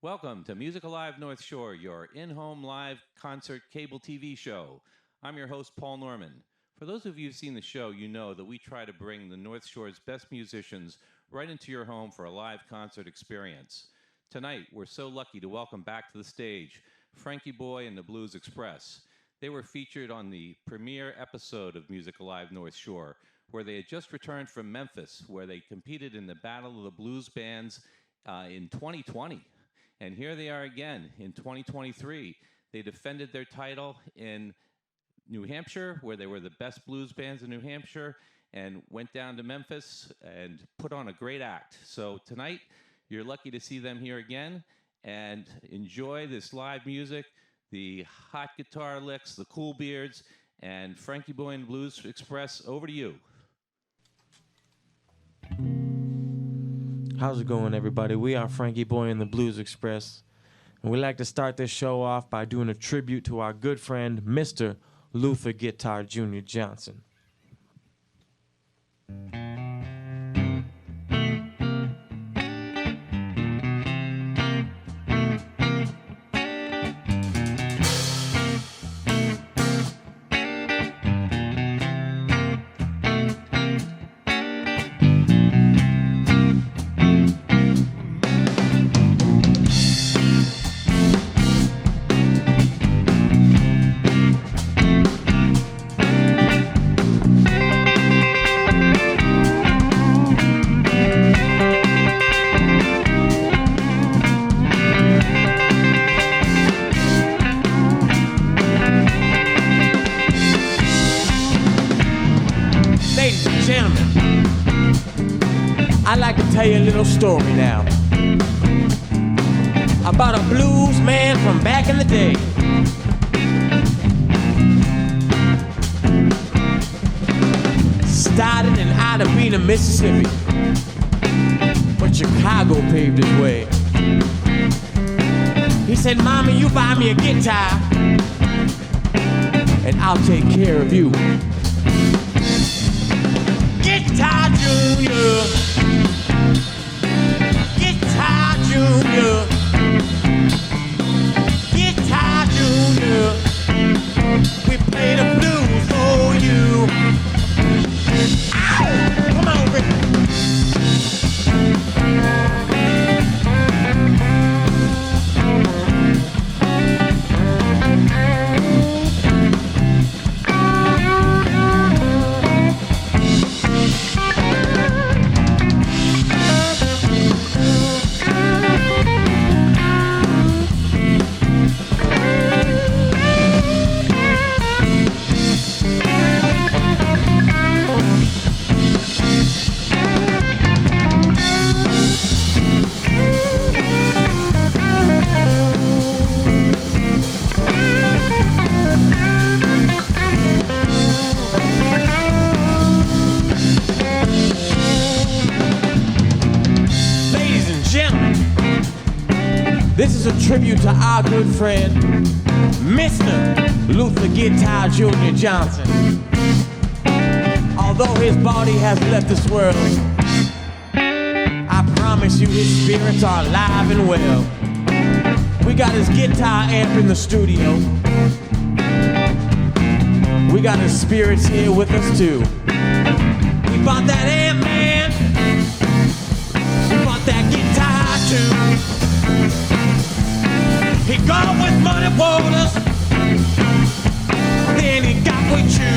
Welcome to Music Alive North Shore, your in-home live concert cable TV show. I'm your host, Paul Norman. For those of you who've seen the show, you know that we try to bring the North Shore's best musicians right into your home for a live concert experience. Tonight, we're so lucky to welcome back to the stage Frankie Boy and the Blues Express. They were featured on the premiere episode of Music Alive North Shore, where they had just returned from Memphis, where they competed in the Battle of the Blues Bands in 2020. And here they are again in 2023. They defended their title in New Hampshire, where they were the best blues bands in New Hampshire, and went down to Memphis and put on a great act. So tonight, you're lucky to see them here again and enjoy this live music, the hot guitar licks, the cool beards, and Frankie Boy and Blues Express. Over to you. How's it going, everybody? We are Frankie Boy and the Blues Express, and we like to start this show off by doing a tribute to our good friend, Mr. Luther Guitar Jr. Johnson. I'd like to tell you a little story now about a blues man from back in the day. Started in Itabena, Mississippi, but Chicago paved his way. He said, "Mommy, you buy me a guitar, and I'll take care of you." Guitar Junior, Guitar Junior, Guitar Junior, we play the blues for you. Ow! Come on, Rick. This is a tribute to our good friend, Mr. Luther Guitar Jr. Johnson. Although his body has left this world, I promise you his spirits are alive and well. We got his guitar amp in the studio. We got his spirits here with us too. We bought that amp, man. We bought that guitar too. He got with muddy waters, then he got with you.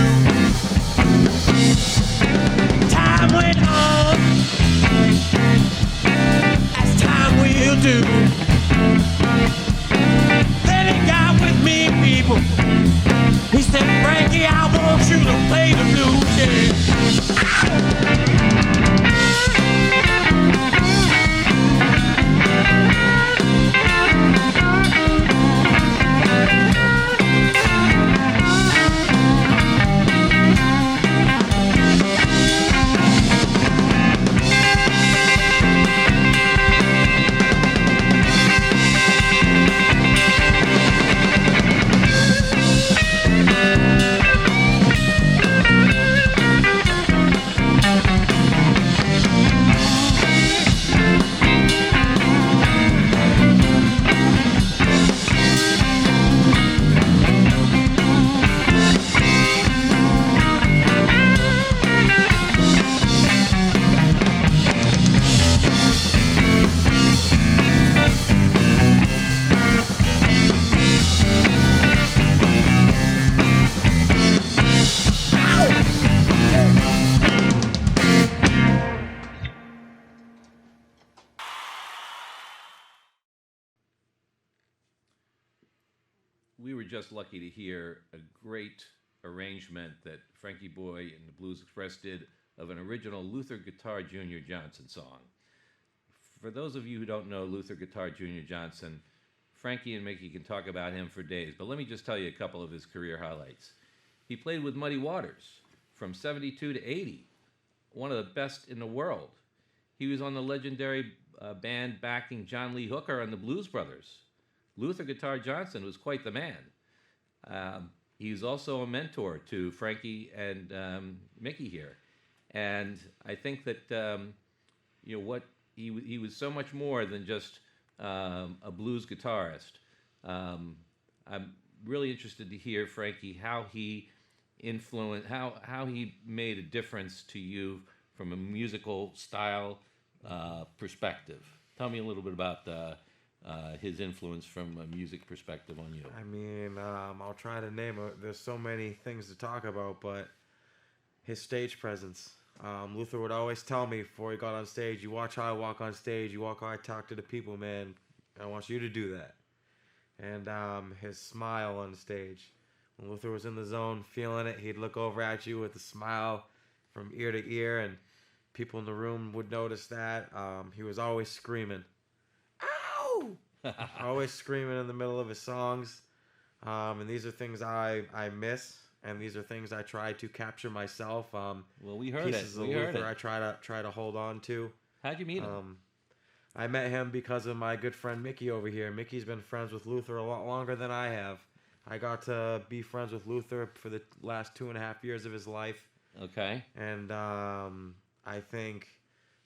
Time went on, as time will do. Then he got with me, people. He said, "Frankie, I want you to play the blues, yeah." we were just lucky to hear a great arrangement that Frankie Boy and the Blues Express did of an original Luther Guitar Jr. Johnson song. For those of you who don't know Luther Guitar Jr. Johnson, Frankie and Mickey can talk about him for days, but let me just tell you a couple of his career highlights. He played with Muddy Waters from 72 to 80, one of the best in the world. He was on the legendary band backing John Lee Hooker and the Blues Brothers. Luther Guitar Johnson was quite the man. He was also a mentor to Frankie and Mickey here. And I think that what he was so much more than just a blues guitarist. I'm really interested to hear, Frankie, how he influenced, how he made a difference to you from a musical style perspective. Tell me a little bit about his influence from a music perspective on you. I mean, I'll try to name it. There's so many things to talk about, but his stage presence. Luther would always tell me before he got on stage, you watch how I walk on stage, you walk how I talk to the people, man. I want you to do that. And his smile on stage. When Luther was in the zone, feeling it, he'd look over at you with a smile from ear to ear, and people in the room would notice that. He was always screaming. Ow! Always screaming in the middle of his songs. And these are things I miss. And these are things I try to capture myself. Well, we heard pieces it. of We heard Luther it. I try to hold on to. How'd you meet him? I met him because of my good friend Mickey over here. Mickey's been friends with Luther a lot longer than I have. I got to be friends with Luther for the last 2.5 years of his life. Okay. And I think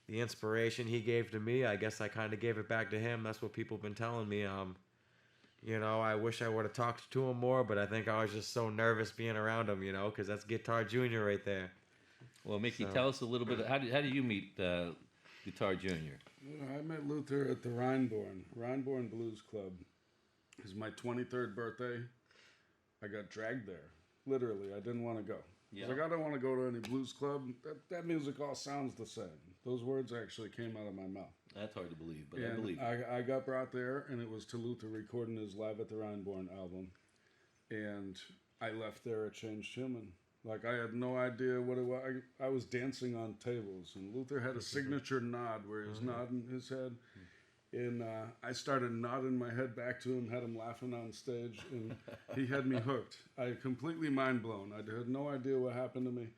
the inspiration he gave to me, I guess I kind of gave it back to him. That's what people have been telling me. I wish I would have talked to him more, but I think I was just so nervous being around him, because that's Guitar Junior right there. Well, Mickey, tell us a little bit. How did you meet Guitar Junior? I met Luther at the Rhineborn Blues Club. It was my 23rd birthday. I got dragged there. Literally, I didn't want to go. Yeah. I was like, I don't want to go to any blues club. That music all sounds the same. Those words actually came out of my mouth. That's hard to believe, but And I believe it. I got brought there, and it was to Luther recording his Live at the Rhineborn album. And I left there a changed human. Like, I had no idea what it was. I was dancing on tables, and Luther had a signature nod where he was nodding his head. And I started nodding my head back to him, had him laughing on stage, and he had me hooked. I completely mind blown. I had no idea what happened to me.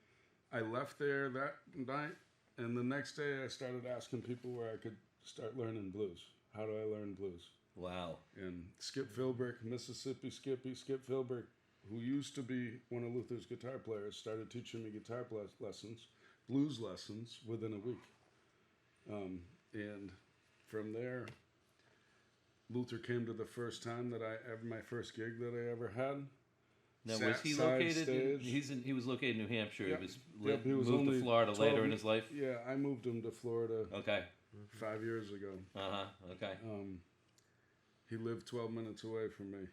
I left there that night, and the next day I started asking people where I could start learning blues. How do I learn blues? Wow. And Skip Philbrick, Mississippi Skip Philbrick, who used to be one of Luther's guitar players, started teaching me guitar lessons, blues lessons, within a week. And from there, Luther came to the first time that my first gig that I ever had. Now, was he located? He was located in New Hampshire. Yep. He was moved to Florida later in his life. Yeah, I moved him to Florida. Okay. 5 years ago. Okay. He lived 12 minutes away from me.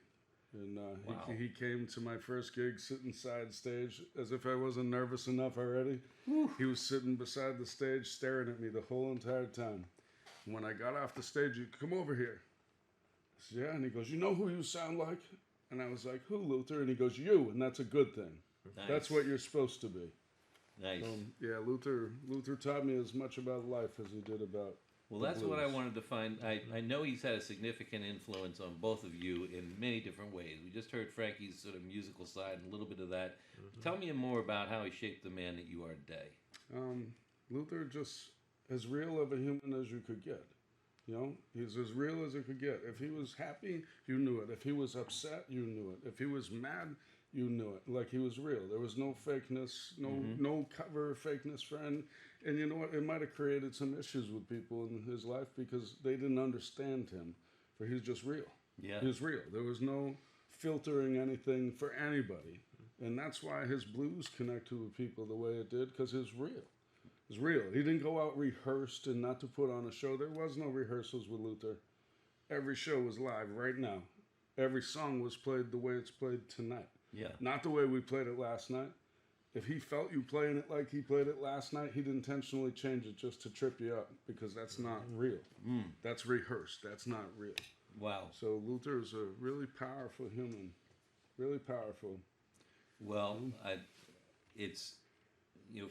And Wow. he came to my first gig sitting side stage as if I wasn't nervous enough already. He was sitting beside the stage staring at me the whole entire time. And when I got off the stage, he come over here. I said, yeah. And he goes, you know who you sound like? And I was like, who, Luther? And he goes, you. And that's a good thing. Nice. That's what you're supposed to be. Nice. Yeah, Luther taught me as much about life as he did about Well, that's what I wanted to find. I know he's had a significant influence on both of you in many different ways. We just heard Frankie's sort of musical side and a little bit of that. Tell me more about how he shaped the man that you are today. Luther just as real of a human as you could get. He's as real as it could get. If he was happy, you knew it. If he was upset, you knew it. If he was mad, you knew it. Like, he was real. There was no fakeness, no cover fakeness for any. And you know what? It might have created some issues with people in his life because they didn't understand him. For he was just real. Yeah. He was real. There was no filtering anything for anybody. And that's why his blues connected with people the way it did, because it's real. It's real. He didn't go out rehearsed and not to put on a show. There was no rehearsals with Luther. Every show was live right now. Every song was played the way it's played tonight. Yeah. Not the way we played it last night. If he felt you playing it like he played it last night, he'd intentionally change it just to trip you up, because that's not real. That's rehearsed. That's not real. Wow. So Luther is a really powerful human. really powerful. Well, it's,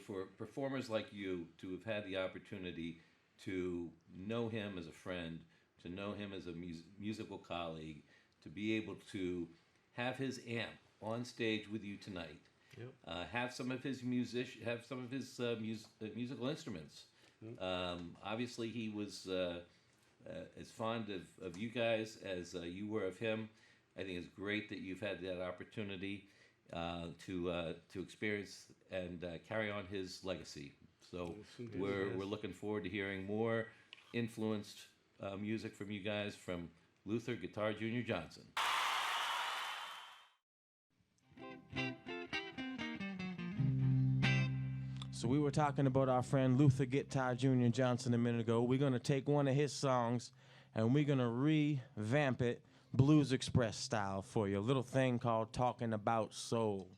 for performers like you to have had the opportunity to know him as a friend, to know him as a musical colleague, to be able to have his amp on stage with you tonight, have some of his musical instruments. Obviously, he was as fond of you guys as you were of him. I think it's great that you've had that opportunity to experience and carry on his legacy. So we're looking forward to hearing more influenced music from you guys, from Luther Guitar Jr. Johnson. So we were talking about our friend Luther Guitar Jr. Johnson a minute ago. We're going to take one of his songs and we're going to revamp it Blues Express style for you. A little thing called Talking About Soul.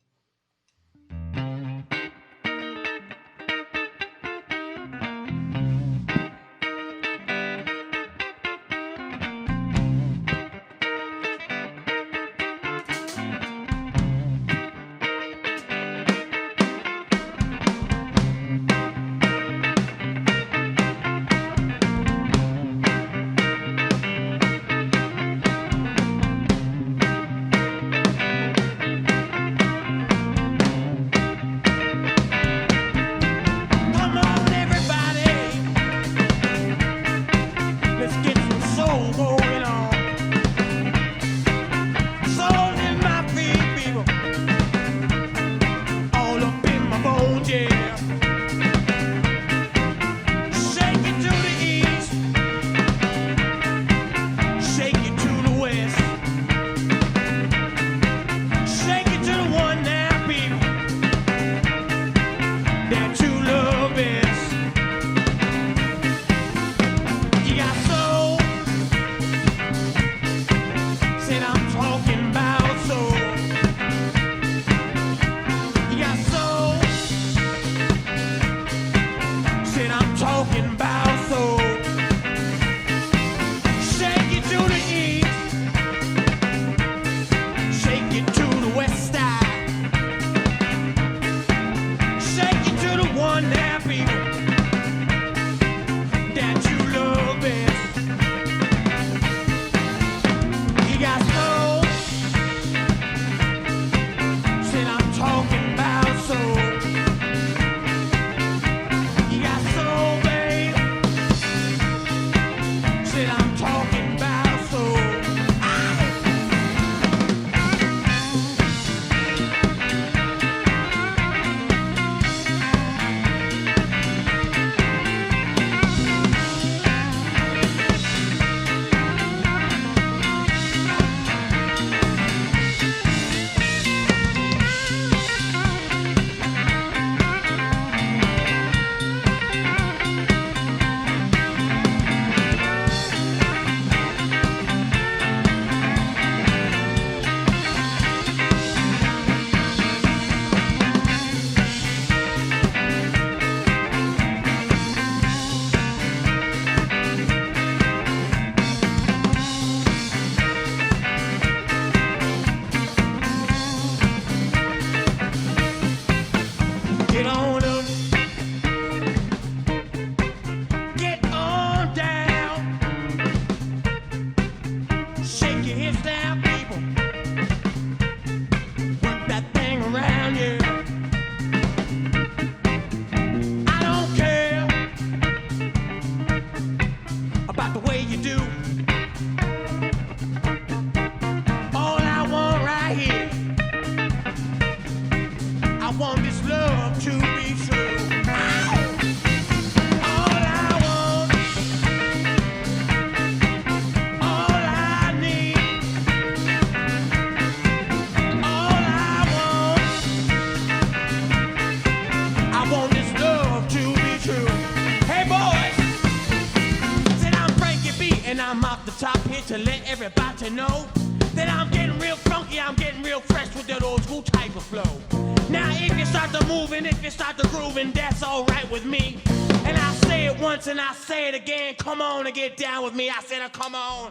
To let everybody know that I'm getting real funky, I'm getting real fresh with that old school type of flow. Now if you start to move and if you start to grooving, that's alright with me. And I say it once and I say it again, come on and get down with me. I said, come on.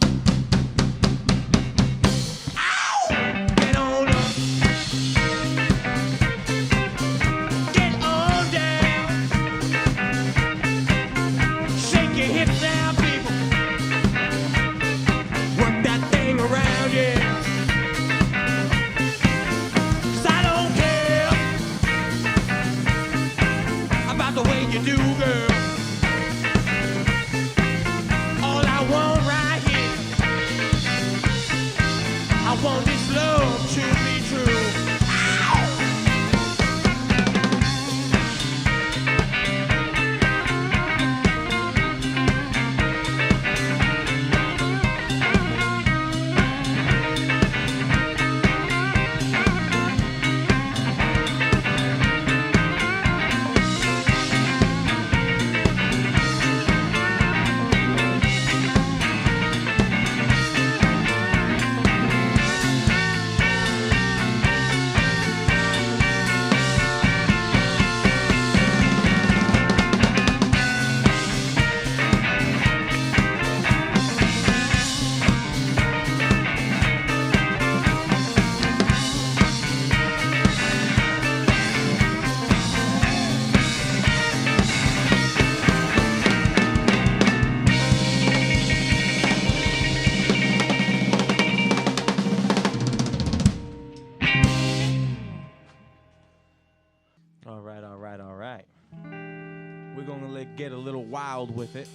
Ow! Get on up. get a little wild with it.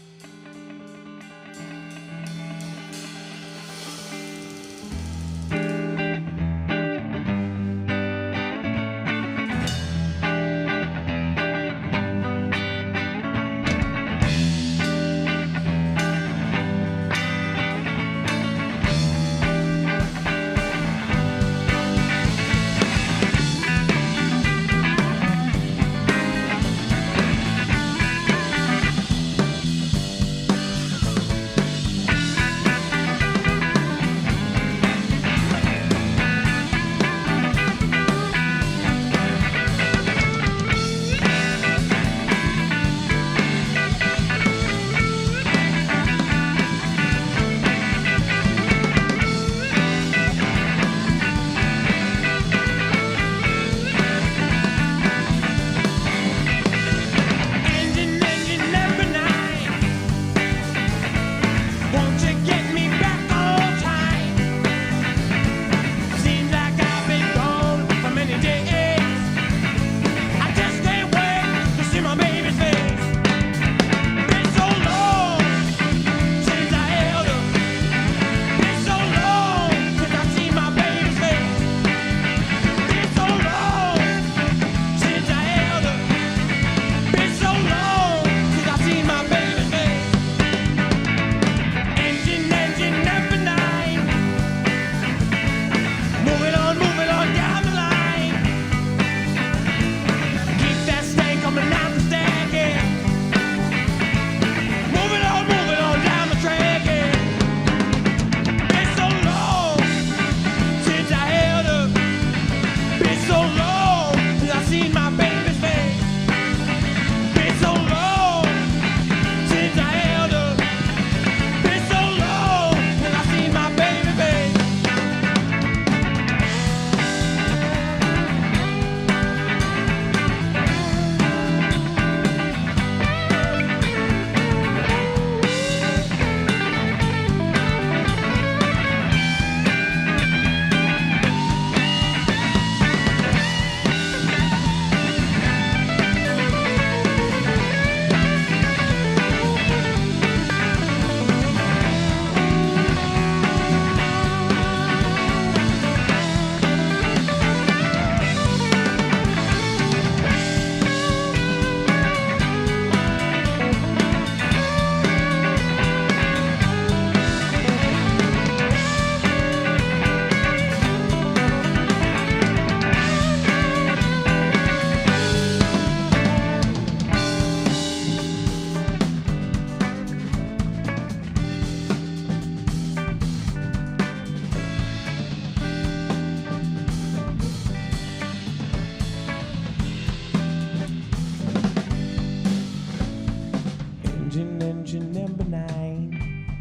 Engine number 9.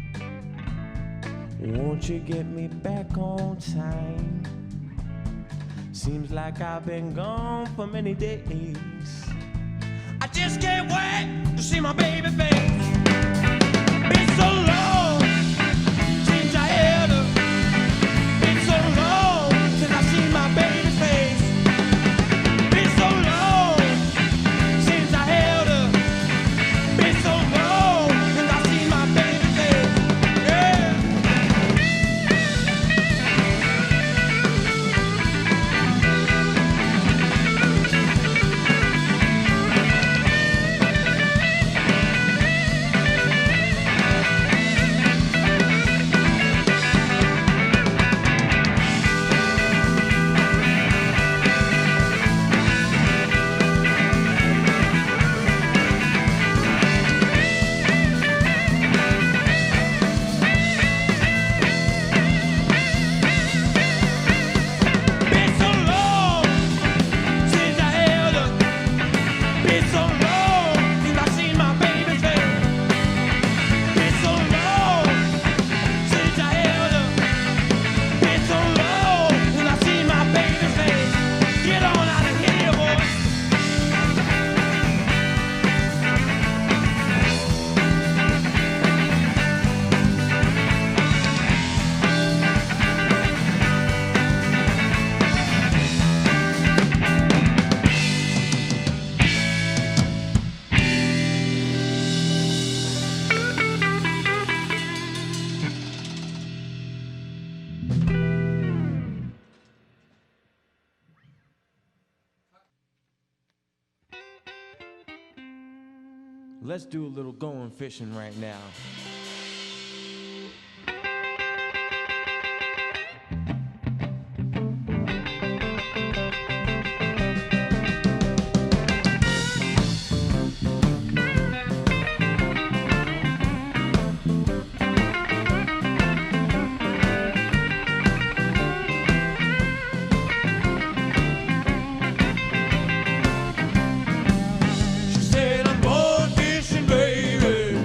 Won't you get me back on time? Seems like I've been gone for many days. I just can't wait to see my baby face. Been so long since I had her. Been so long since I seen my baby's face. Been so long since I held her. Been so long since I seen my baby's face. Yeah. Let's do a little going fishing right now. She said, I'm going fishing, baby.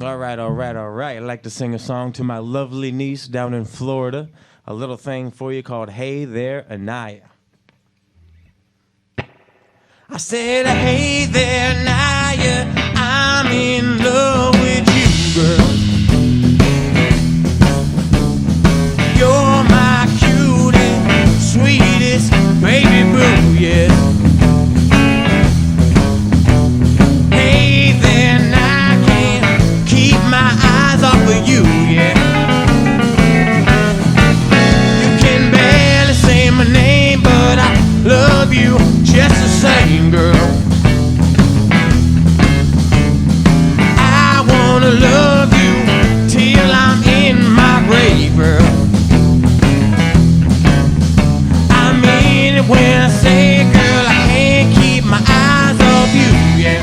All right, all right, all right. I'd like to sing a song to my lovely niece down in Florida. A little thing for you called Hey There, Anaya. I said, hey there, Anaya, I'm in love with you, girl. You're my cutest, sweetest baby boo, yeah. Hey there, I can't keep my eyes off of you, yeah. You can barely say my name, but I love you just the same, girl. I wanna love you till I'm in my grave, girl. I mean it when I say, girl, I can't keep my eyes off you, yeah.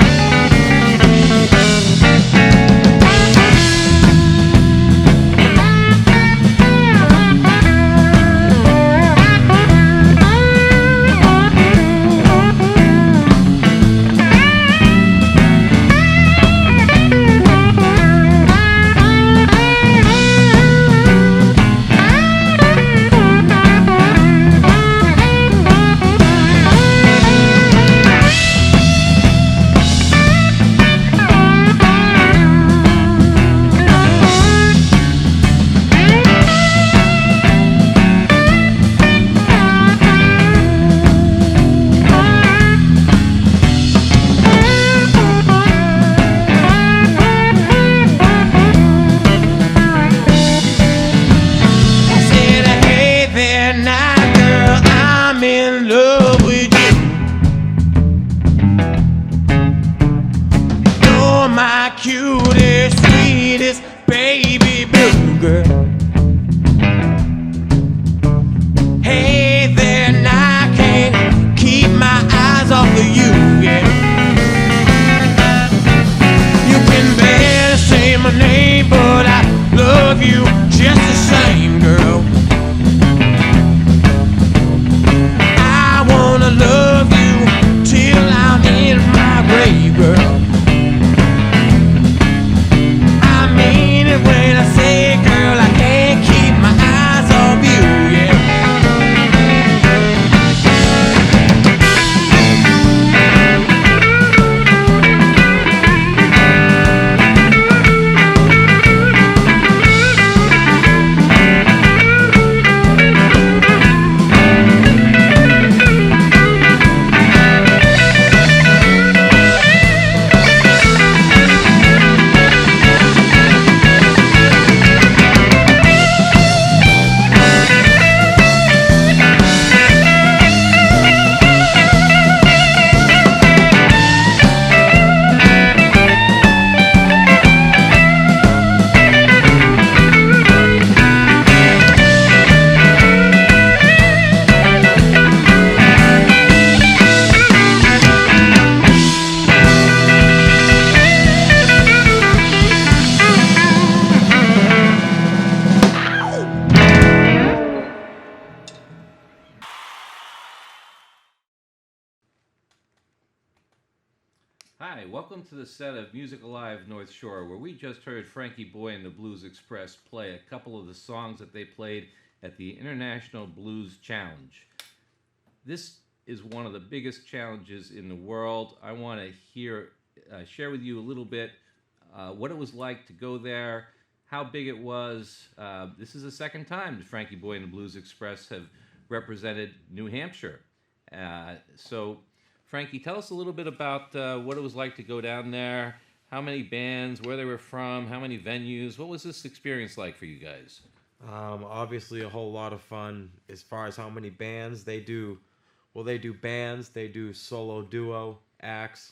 Hi, welcome to the set of Music Alive North Shore, where we just heard Frankie Boy and the Blues Express play a couple of the songs that they played at the International Blues Challenge. This is one of the biggest challenges in the world. I want to share with you a little bit what it was like to go there, how big it was. This is the second time that Frankie Boy and the Blues Express have represented New Hampshire. So Frankie, tell us a little bit about what it was like to go down there, how many bands, where they were from, how many venues. What was this experience like for you guys? Obviously a whole lot of fun as far as how many bands they do. Well, they do bands, they do solo duo acts.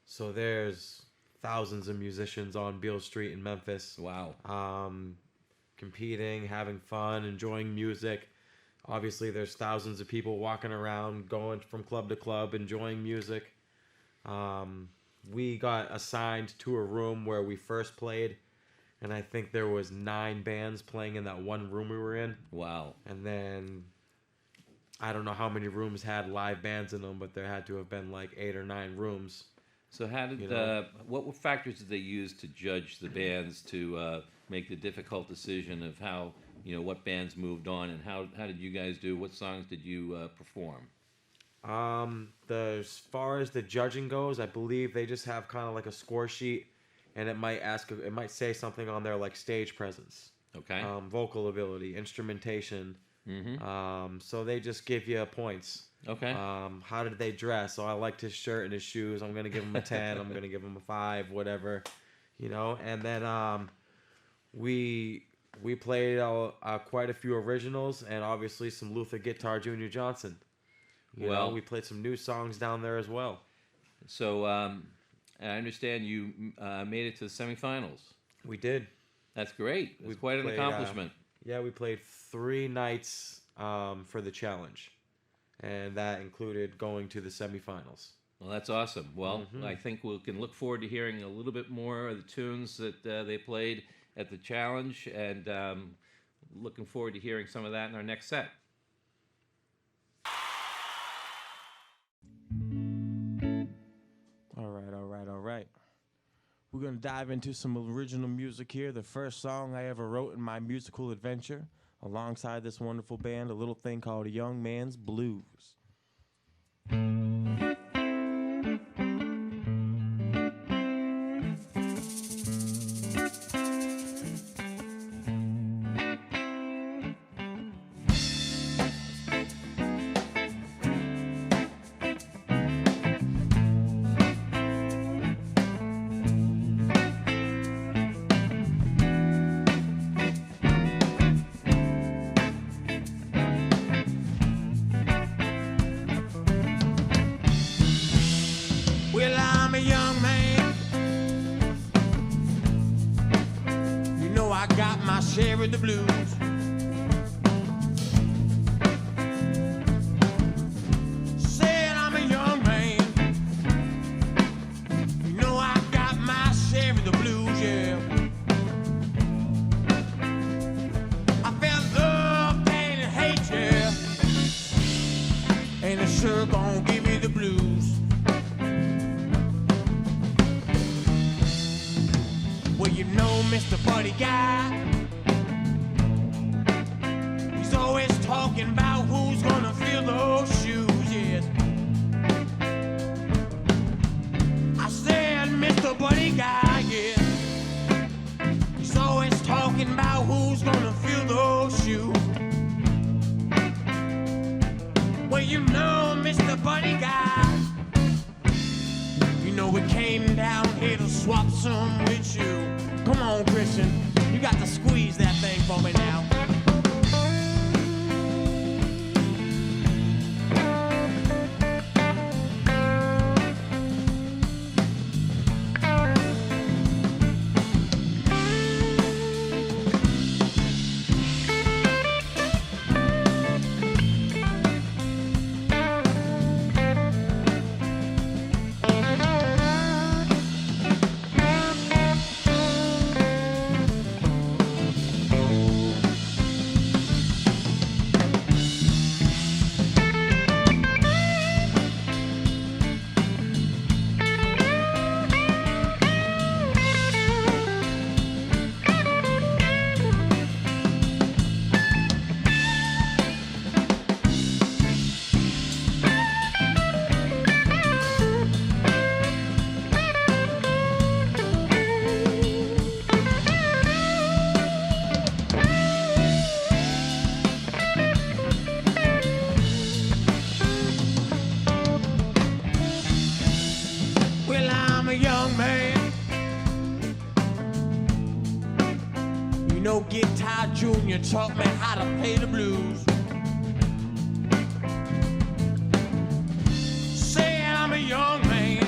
So there's thousands of musicians on Beale Street in Memphis. Wow. Competing, having fun, enjoying music. Obviously, there's thousands of people walking around, going from club to club, enjoying music. We got assigned to a room where we first played, and I think there was 9 bands playing in that one room we were in. Wow. And then I don't know how many rooms had live bands in them, but there had to have been like 8 or 9 rooms So how did what factors did they use to judge the bands to make the difficult decision of how what bands moved on, and how did you guys do? What songs did you perform? As far as the judging goes, I believe they just have kind of like a score sheet, and it might say something on there like stage presence, Okay. Vocal ability, instrumentation. So they just give you points. Okay. How did they dress? So I liked his shirt and his shoes. I'm gonna give him a 10. I'm gonna give him a 5, whatever, And then we played quite a few originals, and obviously some Luther Guitar Jr. Johnson. We played some new songs down there as well. So I understand you made it to the semifinals. We did. That's great. It's quite an accomplishment. We played 3 nights for the challenge, and that included going to the semifinals. Well, that's awesome. Well, I think we can look forward to hearing a little bit more of the tunes that they played at the challenge, and looking forward to hearing some of that in our next set. All right. We're going to dive into some original music here. The first song I ever wrote in my musical adventure, alongside this wonderful band, a little thing called Young Man's Blues. Share of the blues. Said I'm a young man. You know I got my share of the blues, yeah. I felt love, pain, and hate, yeah. And it's sure gonna give me the blues. Well, Mr. Buddy Guy, always talking about who's gonna fill those shoes, yes. I said, Mr. Buddy Guy, yeah. He's always talking about who's gonna fill those shoes. Well, Mr. Buddy Guy, we came down here to swap some with you. Come on, Christian, you got to squeeze that thing for me now. Guitar Junior taught me how to play the blues. Saying I'm a young man.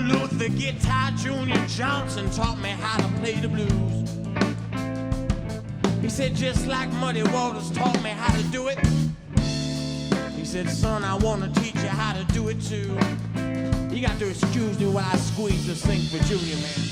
Luther Guitar Junior Johnson taught me how to play the blues. He said, just like Muddy Waters taught me how to do it. He said, son, I want to teach you how to do it too. You got to excuse me while I squeeze this thing for Junior, man.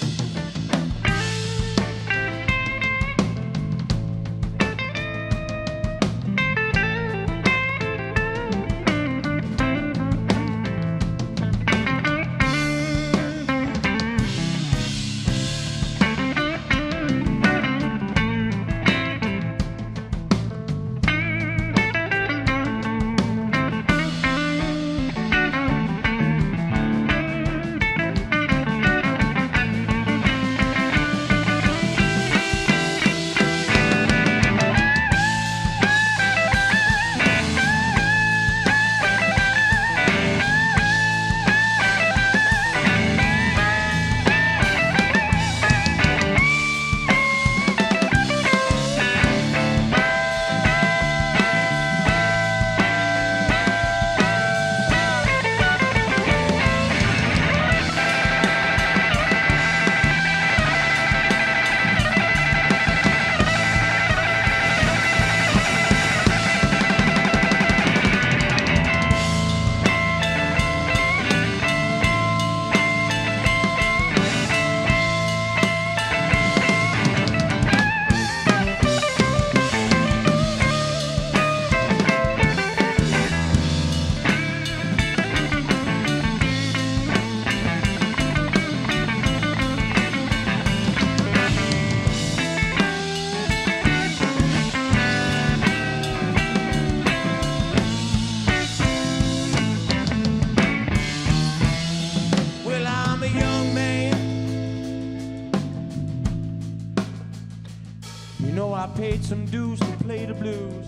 paid some dues to play the blues.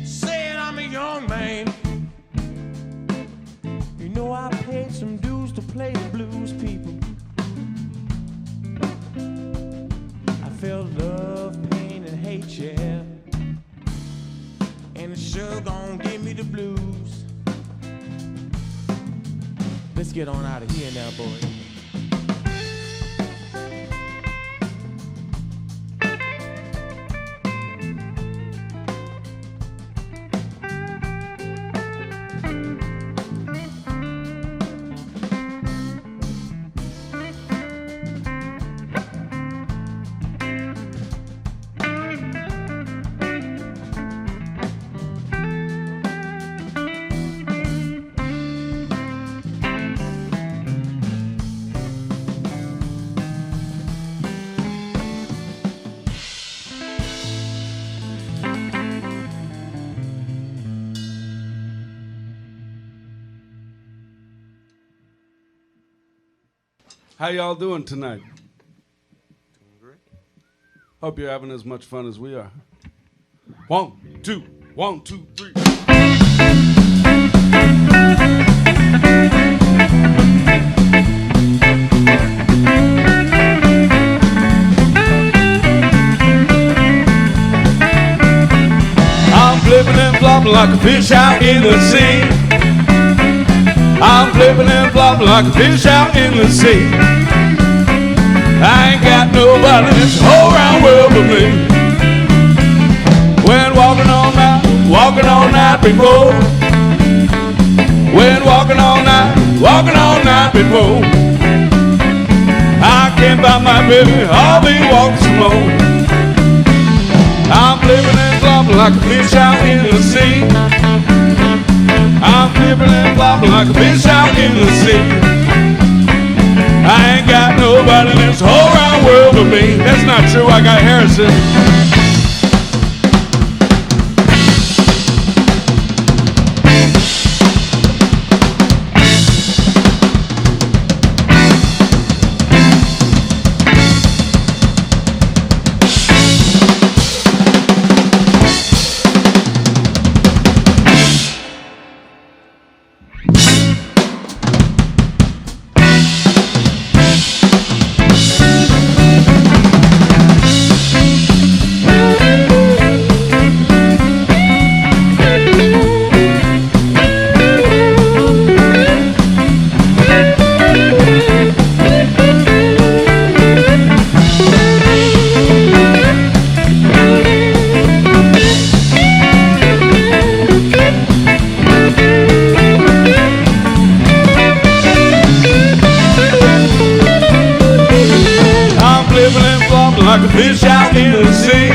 Saying I'm a young man. You know I paid some dues to play the blues, people. I felt love, pain, and hate, yeah. And it's sure gonna give me the blues. Let's get on out of here now, boys. How y'all doing tonight? Doing great. Hope you're having as much fun as we are. 1, 2, 1, 2, 3. I'm flipping and flopping like a fish out in the sea. I'm flipping and flopping like a fish out in the sea. I ain't got nobody in this whole round world but me. When walking all night before. When walking all night before. I can't find my baby, I'll be walking some more. I'm flipping and flopping like a fish out in the sea. I'm flipping and flopping like a fish out in the sea. I ain't got nobody in this whole round world but me. That's not true, I got Harrison. Like a fish out in the sea.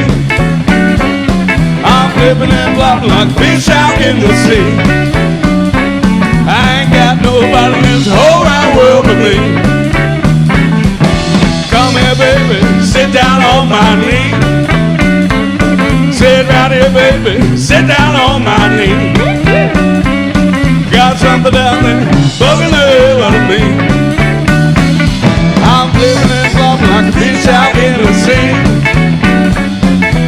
I'm flipping and flopping like a fish out in the sea. I ain't got nobody in this whole round world but me. Come here, baby, sit down on my knee. Sit right here, baby, sit down on my knee. Got something down there bugging the hell out of me. I'm flipping and flopping like a fish out in the sea.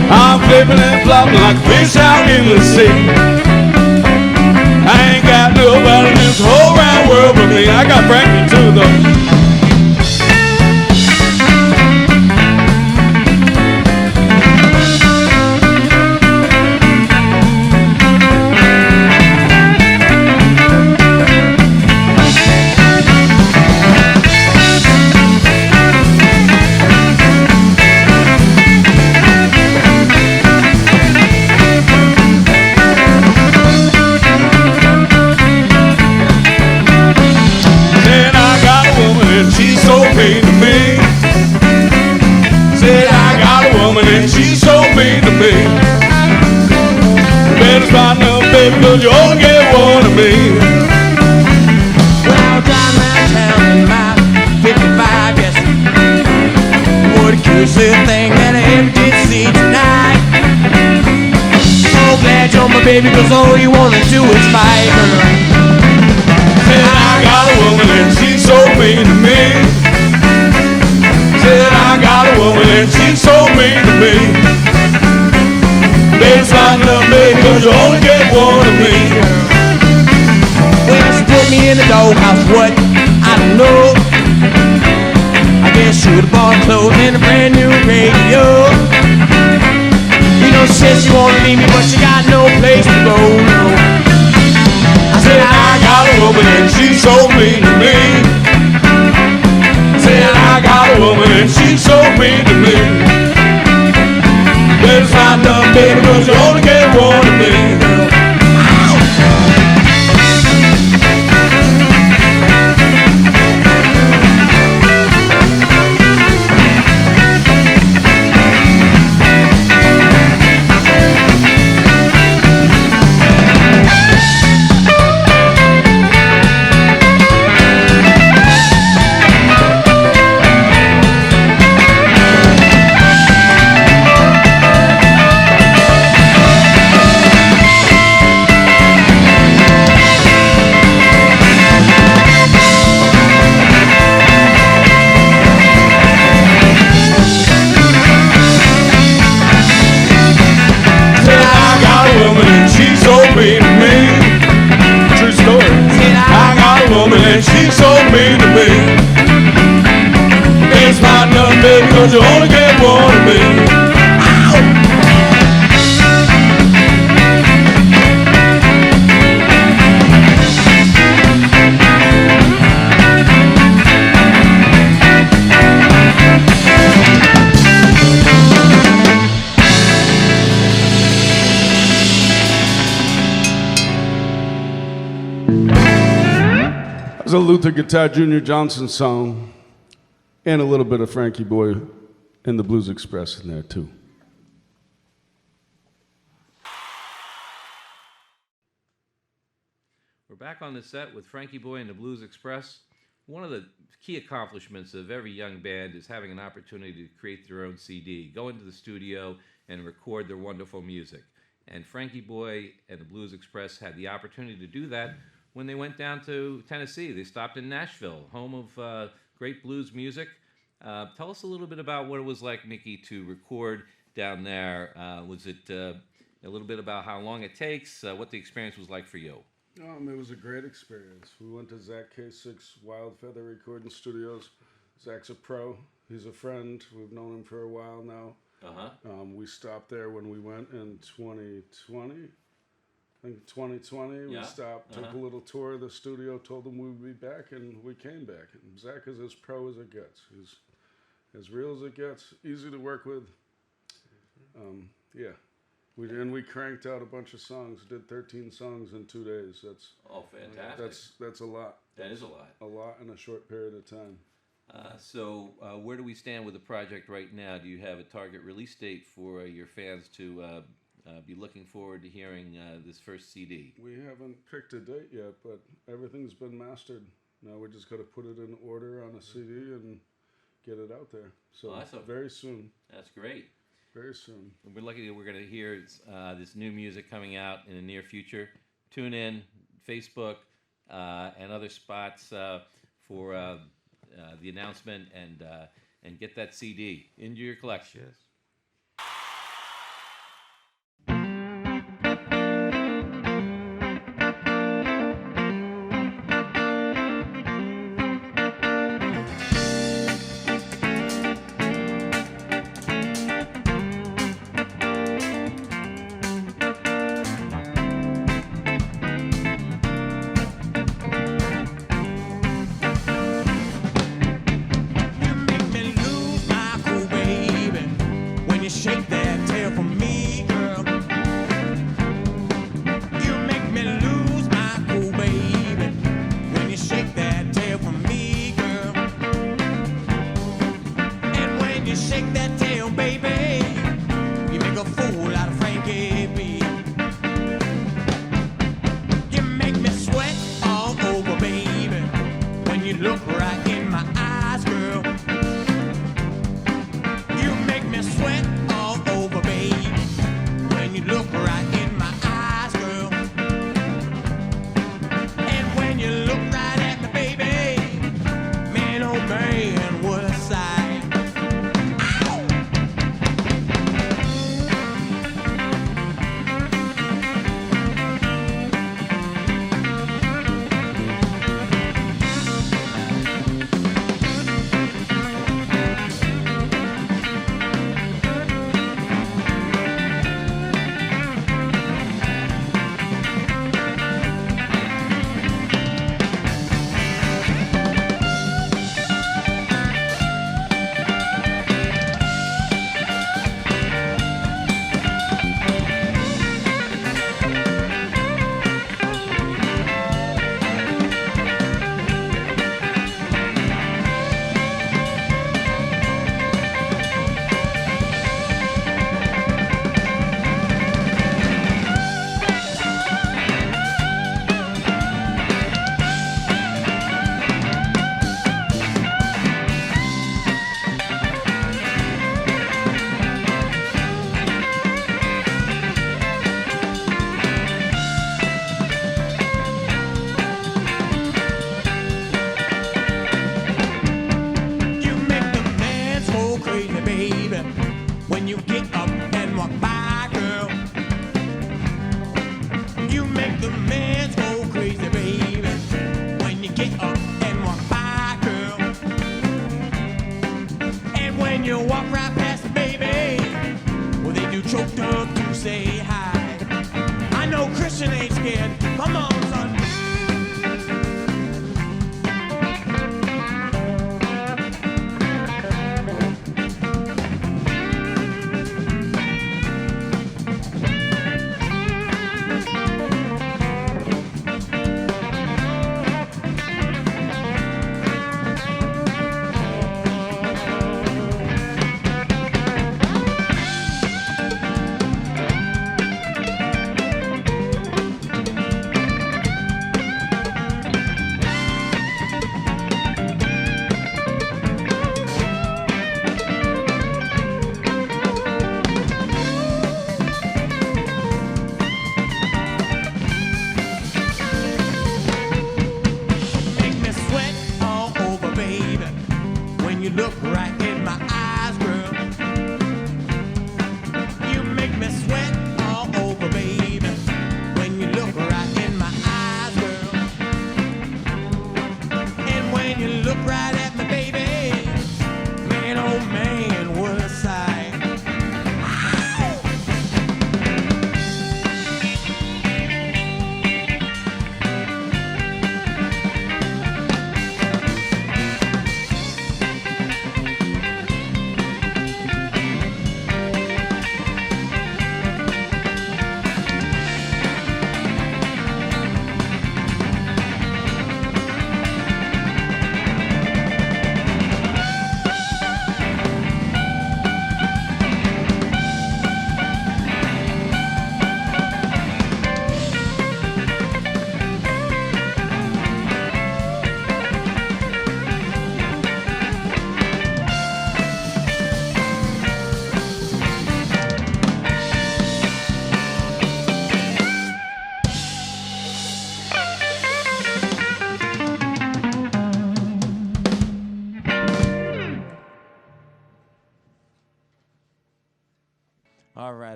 I'm flipping and flopping like a fish out in the sea. I ain't got nobody in this whole round world but me. I got Frankie too, though. Baby, 'cause you only get one of me. Well, down downtown in my 55, yes. What a curious little thing that I empty seat tonight. So glad you're my baby, 'cause all you wanna do is fight, girl. Said I got a woman and she's so mean to me. Said a woman and she's so mean to me. Baby's not enough, baby, 'cause you only get one of me. Well, she put me in the doghouse, what? I don't know. I guess she would've bought clothes and a brand new radio. You know, she said she wanna leave me, but she got no place to go, no. I said, I got a woman and she's so mean to me. Said I got a woman and she's so mean to me. Baby's not enough, baby, 'cause you only get one of me. She's so mean to me. It's not enough, baby, 'cause you only get one of me. A Luther Guitar Jr. Johnson song, and a little bit of Frankie Boy and the Blues Express in there too. We're back on the set with Frankie Boy and the Blues Express. One of the key accomplishments of every young band is having an opportunity to create their own CD, go into the studio and record their wonderful music. And Frankie Boy and the Blues Express had the opportunity to do that when they went down to Tennessee. They stopped in Nashville, home of great blues music. Tell us a little bit about what it was like, Mickey, to record down there. Was it a little bit about how long it takes, what the experience was like for you? It was a great experience. We went to Zach K6 Wild Feather Recording Studios. Zach's a pro. He's a friend. We've known him for a while now. We stopped there when we went in 2020. I think 2020, we stopped, took a little tour of the studio, told them we'd be back, and we came back. And Zach is as pro as it gets. He's as real as it gets, easy to work with. We cranked out a bunch of songs, did 13 songs in 2 days. That's fantastic. That's a lot. That is a lot. A lot in a short period of time. So where do we stand with the project right now? Do you have a target release date for your fans to be looking forward to hearing this first CD? We haven't picked a date yet, but everything's been mastered. Now we just got to put it in order on a CD and get it out there. So very soon. That's great. Very soon. We're lucky that we're going to hear this new music coming out in the near future. Tune in, Facebook, and other spots for the announcement, and get that CD into your collection. Yes. say hi. I know Christian ain't scared. Come on, son. Make me sweat all over, baby. When you look right in my eyes, girl. You make me sweat all over, baby. When you look right in my eyes, girl. And when you look right at me, baby, man, oh man, what a sight.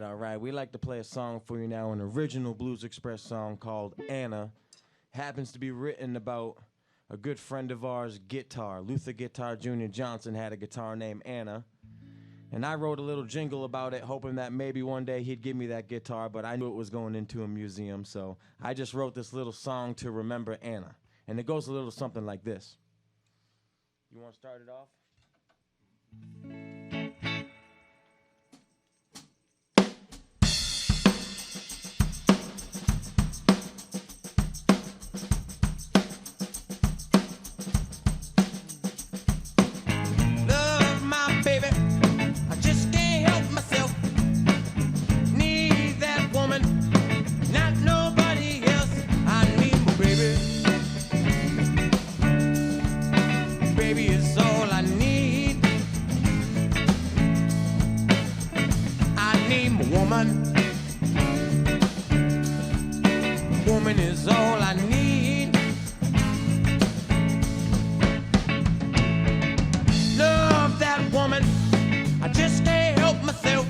All right. We like to play a song for you now, an original Blues Express song called Anna. Happens to be written about a good friend of ours' guitar. Luther Guitar Jr. Johnson had a guitar named Anna. And I wrote a little jingle about it, hoping that maybe one day he'd give me that guitar, but I knew it was going into a museum, so I just wrote this little song to remember Anna. And it goes a little something like this. You want to start it off? Love my baby, I just can't help myself. Need that woman, not nobody else. I need my baby. Baby is all I need. I need my woman. Woman is all I need. Love that woman, I just can't help myself.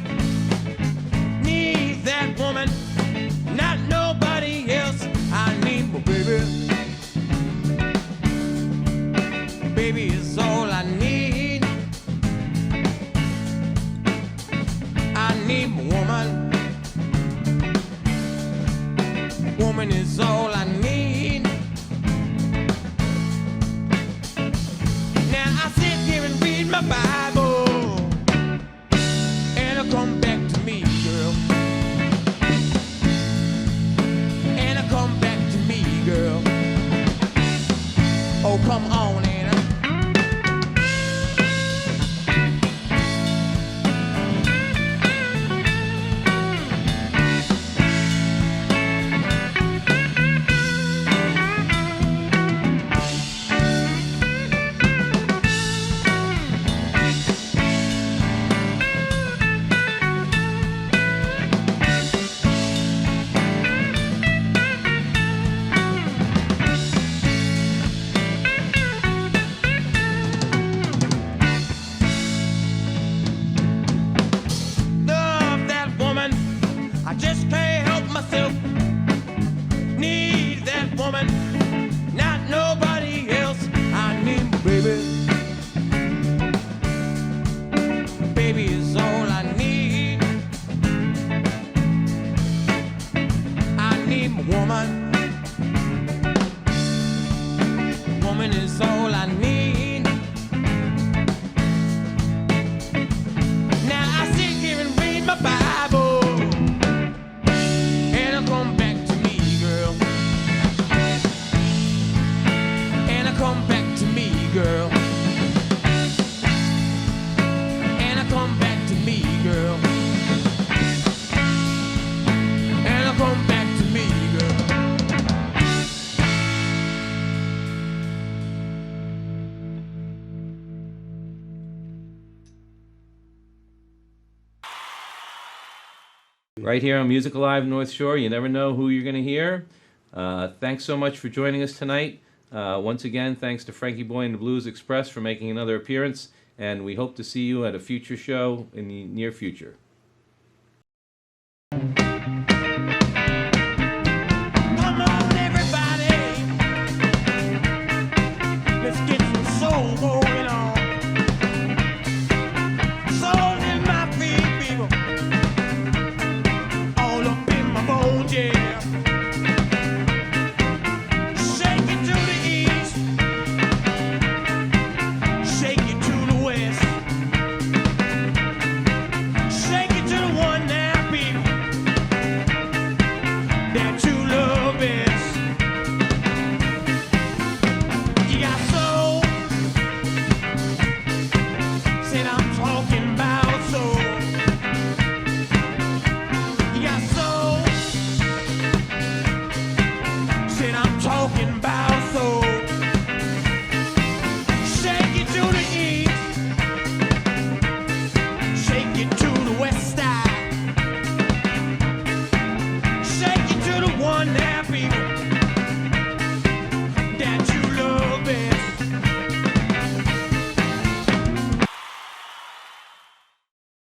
Need that woman, not nobody else. I need my baby. Baby is all I need. I need my woman. Woman is all I need. Now I sit here and read my Bible, and I come back to me, girl. And I come back to me, girl. Oh, come on, Anna. woman. Woman is all I need. Now I sit here and read my Bible, and I come back to me, girl. And I come back to me, girl. And I come back to me, girl. And I come back to me, girl. Right here on Music Alive North Shore. You never know who you're going to hear. Thanks so much for joining us tonight. Once again, thanks to Frankie Boy and the Blues Express for making another appearance, and we hope to see you at a future show in the near future.